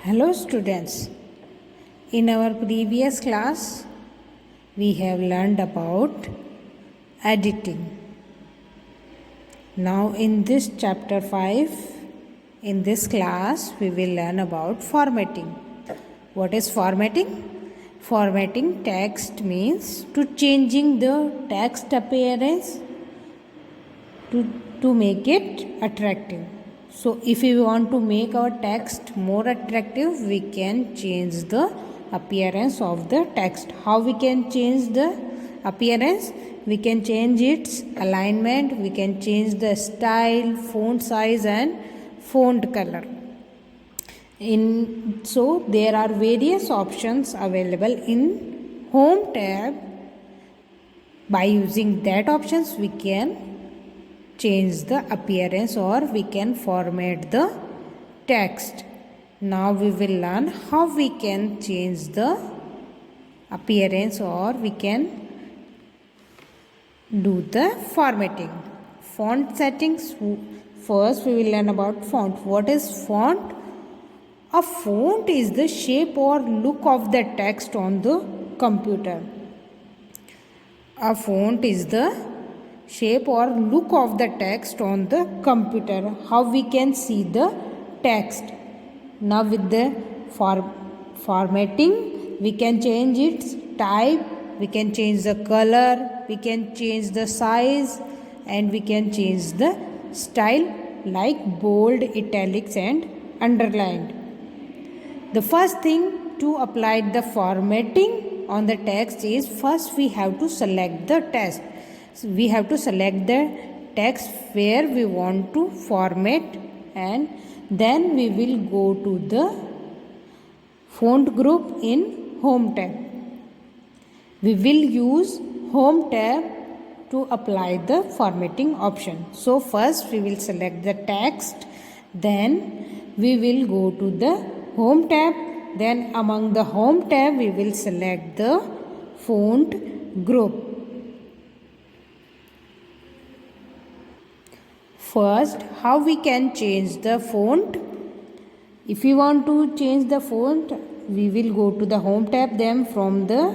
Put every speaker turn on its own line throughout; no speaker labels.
Hello students, in our previous class we have learned about editing. Now in this chapter 5, in this class we will learn about formatting. What is formatting? Formatting text means to changing the text appearance to make it attractive. So if we want to make our text more attractive, we can change the appearance of the text. How we can change the appearance? We can change its alignment, we can change the style, font size and font color. So there are various options available in Home tab. By using that options we can change the appearance or we can format the text. Now we will learn how we can change the appearance or we can do the formatting. Font settings. First we will learn about font. What is font? A font is the shape or look of the text on the computer. A font is the shape or look of the text on the computer. How we can see the text? Now with the formatting, we can change its type, we can change the color, we can change the size and we can change the style like bold, italics and underlined. The first thing to apply the formatting on the text is first we have to select the text. So we have to select the text where we want to format and then we will go to the font group in Home tab. We will use Home tab to apply the formatting option. So first we will select the text, then we will go to the Home tab, then among the Home tab we will select the font group. First, how we can change the font? If we want to change the font, we will go to the Home tab. Then from the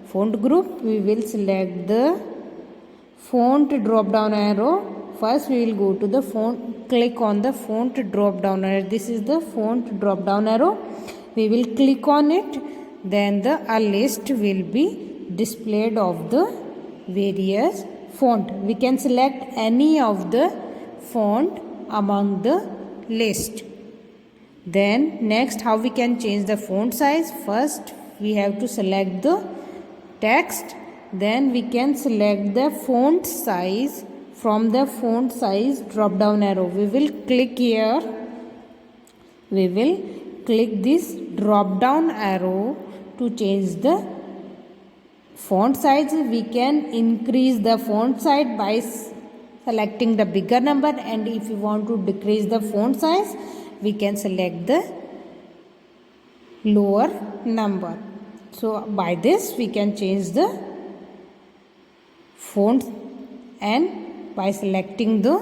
font group, we will select the font drop down arrow. First, we will go to the font, click on the font drop down arrow. This is the font drop down arrow. We will click on it. Then a list will be displayed of the various font. We can select any of the font among the list. Then next, how we can change the font size? First we have to select the text, then we can select the font size. From the font size drop down arrow we will click here, we will click this drop down arrow to change the font size. We can increase the font size by selecting the bigger number, and if you want to decrease the font size we can select the lower number. So by this we can change the font, and by selecting the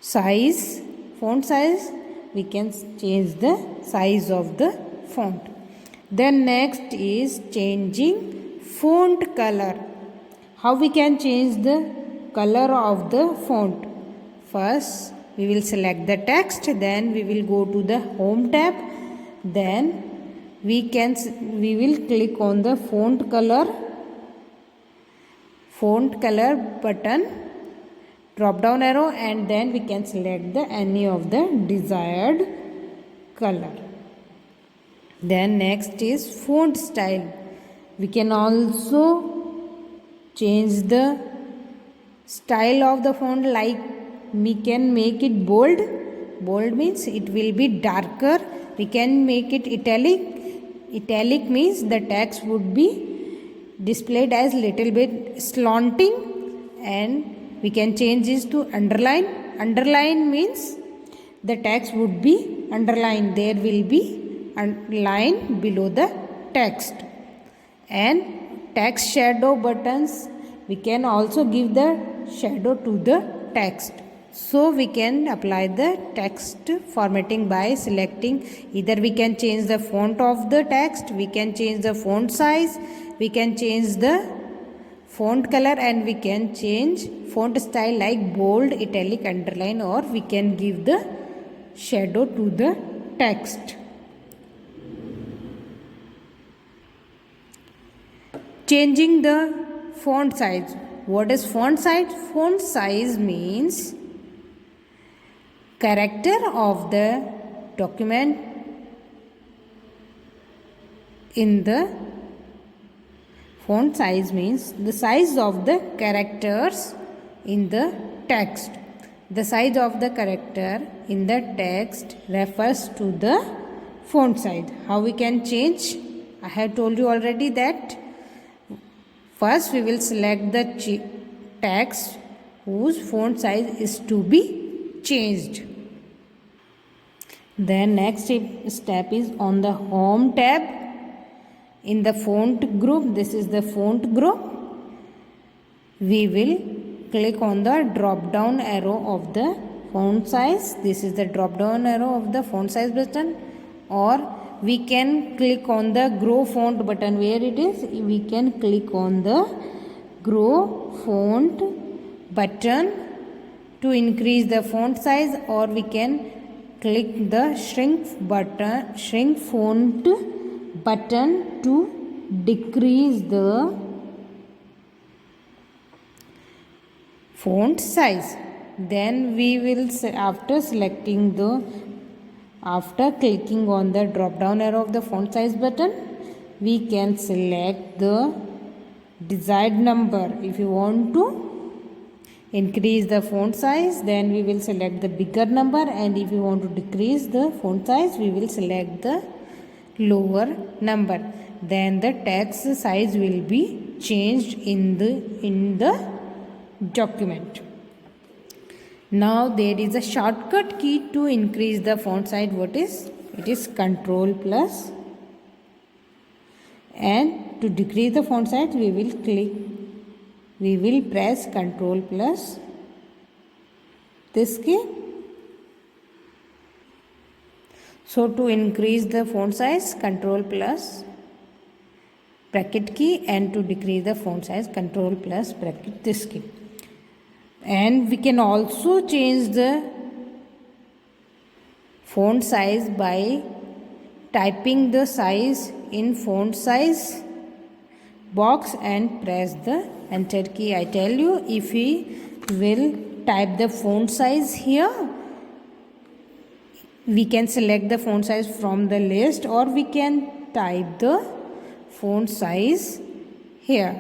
size, font size, we can change the size of the font. Then next is changing font color. How we can change the color of the font? First we will select the text, then we will go to the Home tab, then we will click on the font color button, drop down arrow, and then we can select any of the desired color. Then next is font style. We can also change the style of the font, like we can make it bold. Bold means it will be darker. We can make it italic. Italic means the text would be displayed as little bit slanting, and we can change this to underline. Underline means the text would be underlined. There will be a line below the text. And text shadow buttons, we can also give the shadow to the text. So we can apply the text formatting by selecting, either we can change the font of the text, we can change the font size, we can change the font color, and we can change font style like bold, italic, underline, or we can give the shadow to the text. Changing the font size. What is font size? Font size means character of the document in the font size means the size of the characters in the text. The size of the character in the text refers to the font size. How we can change? I have told you already that first we will select the text whose font size is to be changed. Then next step is on the home tab in the font group. This is the font group. We will click on the drop down arrow of the font size. This is the drop down arrow of the font size button, or we can click on the grow font button. Where it is, we can click on the grow font button to increase the font size, or we can click the shrink font button to decrease the font size. Then we will, after clicking on the drop down arrow of the font size button, we can select the desired number. If you want to increase the font size, then we will select the bigger number, and if you want to decrease the font size, we will select the lower number. Then the text size will be changed in the document. Now there is a shortcut key to increase the font size. What is? It is Ctrl plus, and to decrease the font size we will press Ctrl plus this key. So to increase the font size, Ctrl plus bracket key, and to decrease the font size, Ctrl plus bracket this key. And we can also change the font size by typing the size in font size box and press the enter key. I tell you, if we will type the font size here, we can select the font size from the list, or we can type the font size here.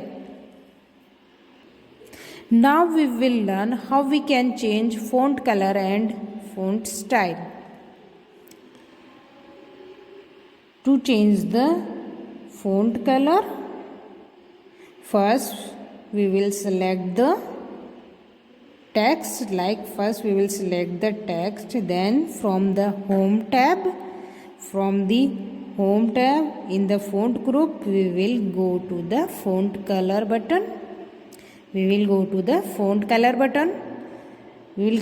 Now we will learn how we can change font color and font style. To change the font color, first we will select the text. Like first we will select the text, then from the home tab, in the font group, we will go to the font color button. We will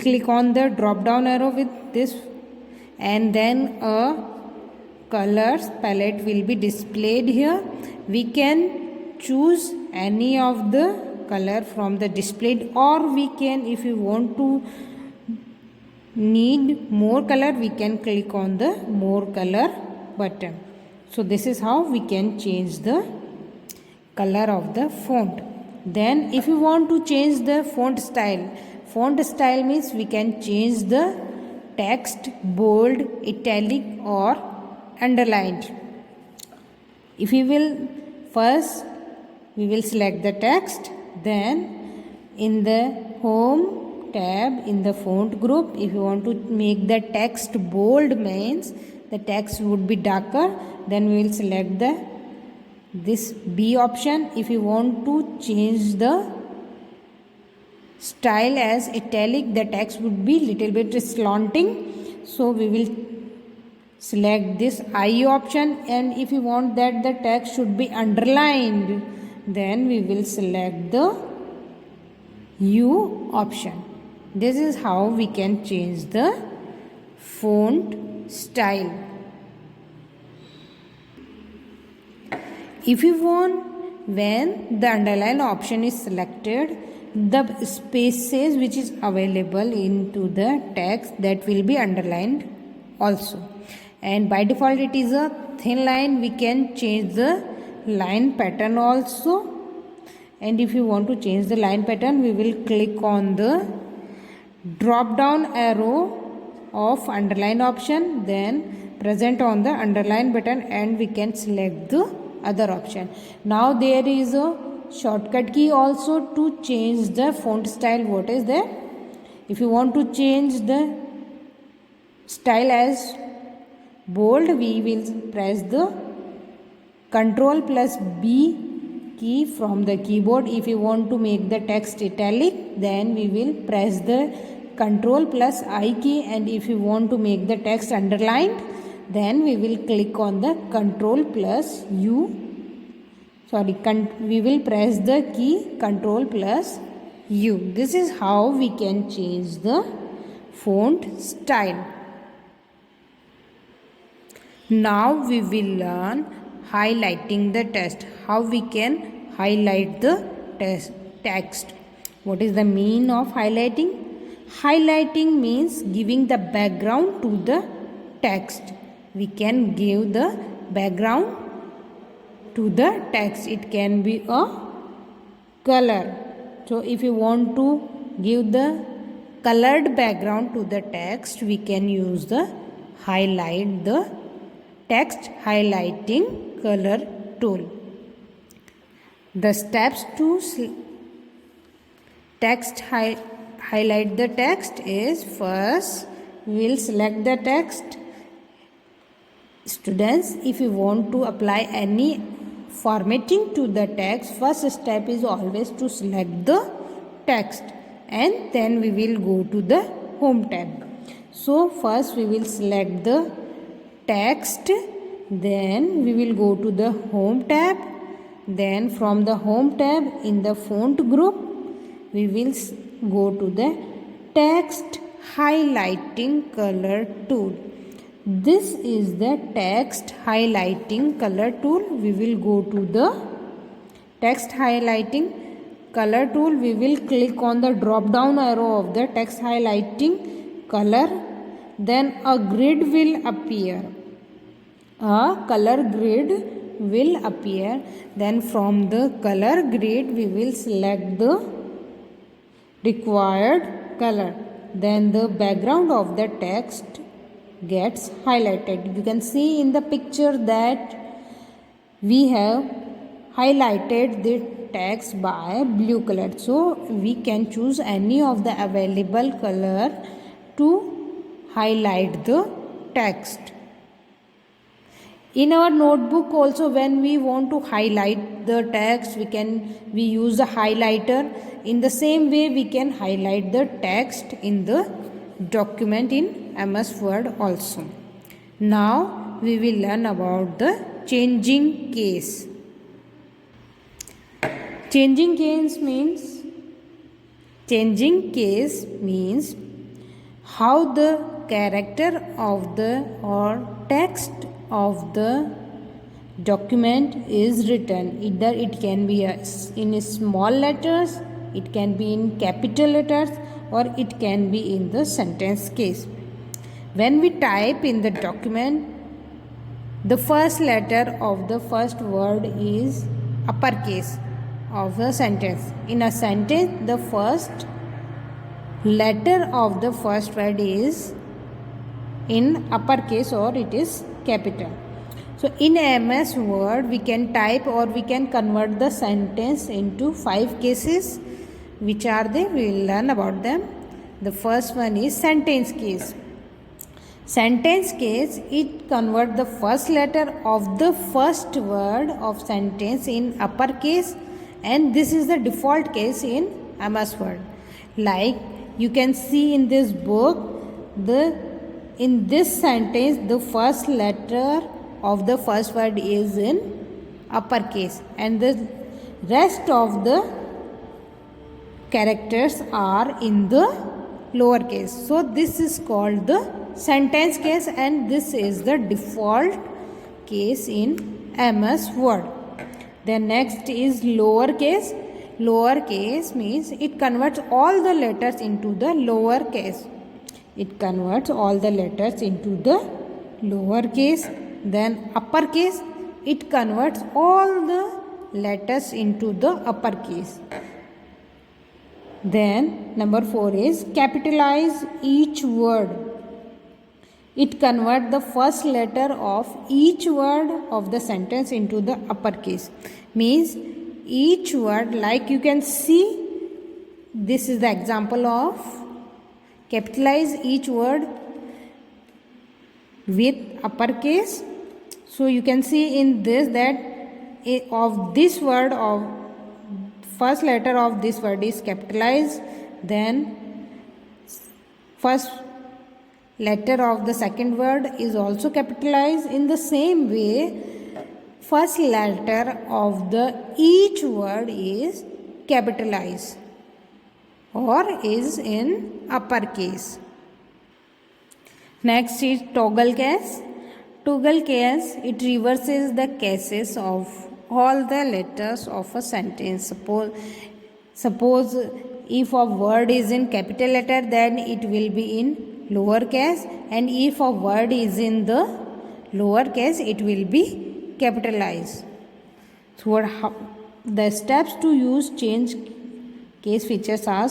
click on the drop down arrow with this, and then a colors palette will be displayed here. We can choose any of the color from the displayed, or we can, if you want to need more color, we can click on the more color button. So this is how we can change the color of the font. Then if you want to change the font style means we can change the text bold, italic, or underlined. If we will, first we will select the text, then in the home tab in the font group, if you want to make the text bold means the text would be darker, then we will select this B option. If you want to change the style as italic, the text would be little bit slanting, so we will select this I option. And if you want that the text should be underlined, then we will select the U option. This is how we can change the font style. If you want, when the underline option is selected, the spaces which is available into the text, that will be underlined also. And by default it is a thin line. We can change the line pattern also. And if you want to change the line pattern, we will click on the drop down arrow of underline option, then present on the underline button, and we can select the other option. Now there is a shortcut key also to change the font style. What is that? If you want to change the style as bold, we will press the Ctrl plus B key from the keyboard. If you want to make the text italic, then we will press the Ctrl plus I key, and if you want to make the text underlined, then we will click on the Ctrl plus U. We will press the key Ctrl plus U. This is how we can change the font style. Now we will learn highlighting the text. How we can highlight the text. What is the meaning of highlighting? Highlighting means giving the background to the text. We can give the background to the text. It can be a color. So if you want to give the colored background to the text, we can use the highlight the text highlighting color tool. The steps to highlight the text is, first we will select the text. Students, if you want to apply any formatting to the text, first step is always to select the text, and then we will go to the home tab. So first we will select the text, then we will go to the home tab, then from the home tab in the font group we will go to the text highlighting color tool. This is the text highlighting color tool. We will go to the text highlighting color tool. We will click on the drop down arrow of the text highlighting color. Then a grid will appear. A color grid will appear. Then from the color grid we will select the required color. Then the background of the text gets highlighted. You can see in the picture that we have highlighted the text by blue color. So we can choose any of the available color to highlight the text. In our notebook also, when we want to highlight the text, we use a highlighter. In the same way we can highlight the text in the document in MS Word also. Now we will learn about the changing case. Changing case means how the character of the or text of the document is written. Either it can be in small letters, it can be in capital letters, or it can be in the sentence case. When we type in the document, the first letter of the first word is uppercase of the sentence. In a sentence, the first letter of the first word is in uppercase or it is capital. So in MS Word, we can type or we can convert the sentence into 5 cases. Which are they? We will learn about them. The first one is sentence case. Sentence case, it converts the first letter of the first word of sentence in uppercase, and this is the default case in MS Word. Like you can see in this book, in this sentence the first letter of the first word is in uppercase and the rest of the characters are in the lowercase. So this is called the sentence case, and this is the default case in MS Word. Then next is lowercase. Lowercase means it converts all the letters into the lowercase. It converts all the letters into the lowercase. Then uppercase, it converts all the letters into the uppercase. Then number 4 is capitalize each word. It converts the first letter of each word of the sentence into the uppercase. Means each word, like you can see, this is the example of capitalize each word with uppercase. So you can see in this that of this word, of first letter of this word is capitalized, then first letter of the second word is also capitalized. In the same way, first letter of the each word is capitalized or is in uppercase. Next is toggle case. Toggle case, it reverses the cases of all the letters of a sentence. Suppose if a word is in capital letter, then it will be in lower case, and if a word is in the lower case, it will be capitalized. So the steps to use change case features are: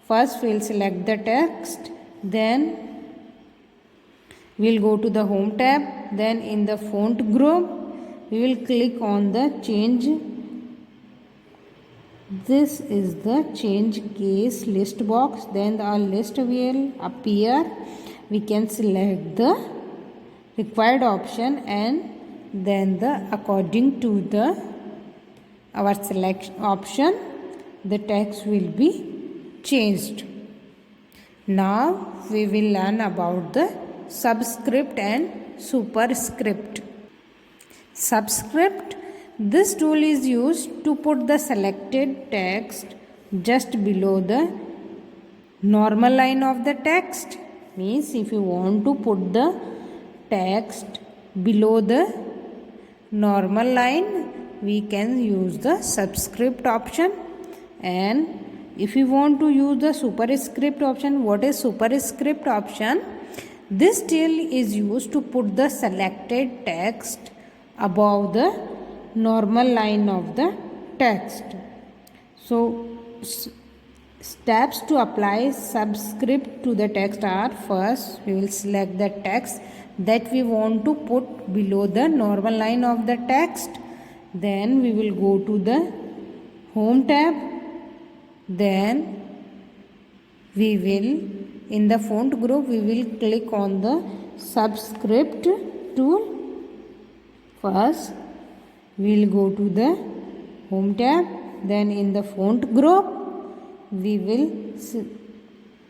first we will select the text, then we will go to the home tab, then in the font group we will click on the change. This is the change case list box. Then the list will appear. We can select the required option, and then according to our select option, the text will be changed. Now we will learn about the subscript and superscript. Subscript, this tool is used to put the selected text just below the normal line of the text. Means if you want to put the text below the normal line, we can use the subscript option. And if you want to use the superscript option, what is superscript option? This tool is used to put the selected text above the normal line of the text. So steps to apply subscript to the text are: first we will select the text that we want to put below the normal line of the text. Then we will go to the home tab. Then we will, in the font group, we will click on the subscript tool. First we will go to the home tab, then in the font group we will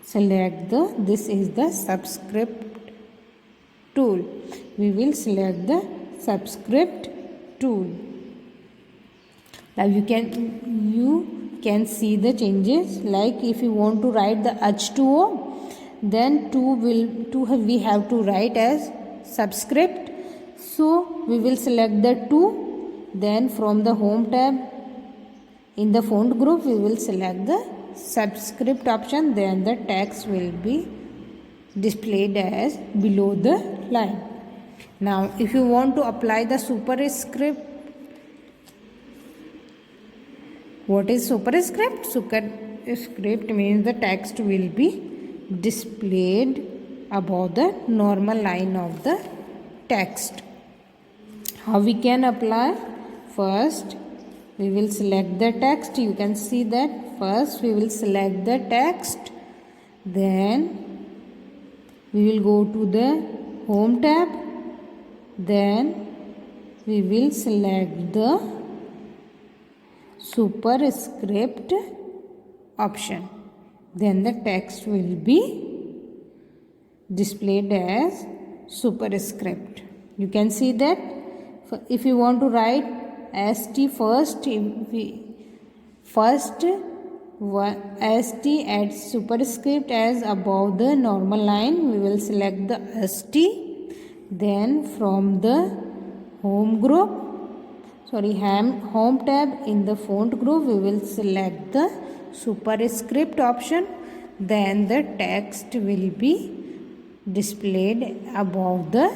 select this is the subscript tool. We will select the subscript tool. Now you can see the changes. Like if you want to write the H2O, then we have to write as subscript. So we will select the 2. Then from the home tab, in the font group, we will select the subscript option. Then the text will be displayed as below the line. Now if you want to apply the superscript, what is superscript? Superscript means the text will be displayed above the normal line of the text. How we can apply? First we will select the text. You can see that first we will select the text, then we will go to the home tab, then we will select the superscript option. Then the text will be displayed as superscript. You can see that if you want to write ST first ST adds superscript as above the normal line. We will select the ST. Then from the home group, home tab in the font group, we will select the superscript option. Then the text will be displayed above the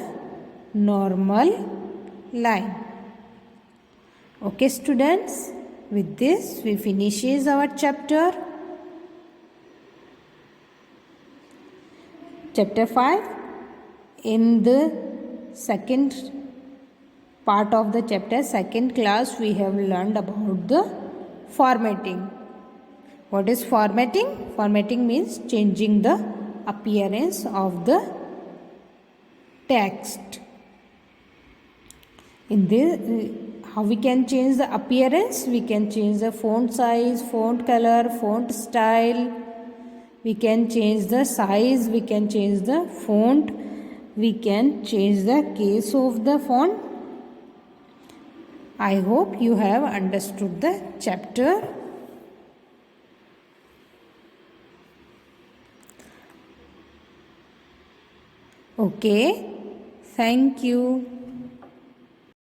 normal line. Okay students, with this we finishes our chapter 5. In the second part of the chapter, second class, we have learned about the formatting. What is formatting? Formatting means changing the appearance of the text. In this, how we can change the appearance? We can change the font size, font color, font style. We can change the size, we can change the font, we can change the case of the font. I hope you have understood the chapter. Okay, thank you.